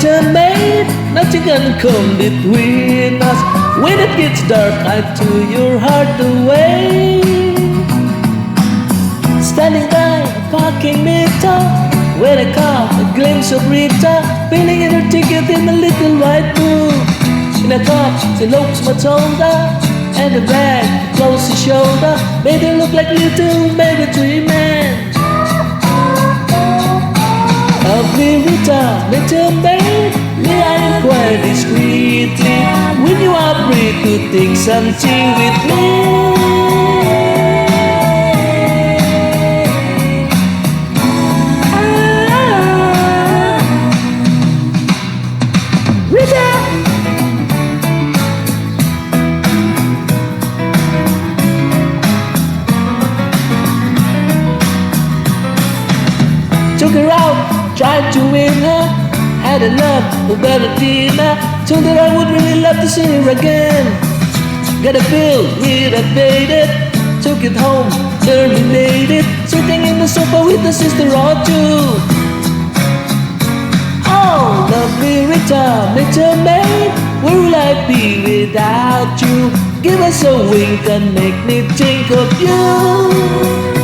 little maid, nothing can come between us. When it gets dark, I took your heart away. Standing by a parking meter, when I caught a glimpse of Rita, filling in her ticket in a little white room. In a cup, she looks much older, and the bag close her shoulder made her look like little baby tree man. Of me, Rita, little maid, may I inquire discreetly, when you are free to take some tea with me? Took her out, tried to win her, had enough of better dinner. Told her I would really love to see her again. Got a bill, it had paid it, took it home, terminated, sitting in the sofa with a sister or two. Oh, lovely Rita, little maid, where will I be without you? Give us a wink and make me think of you.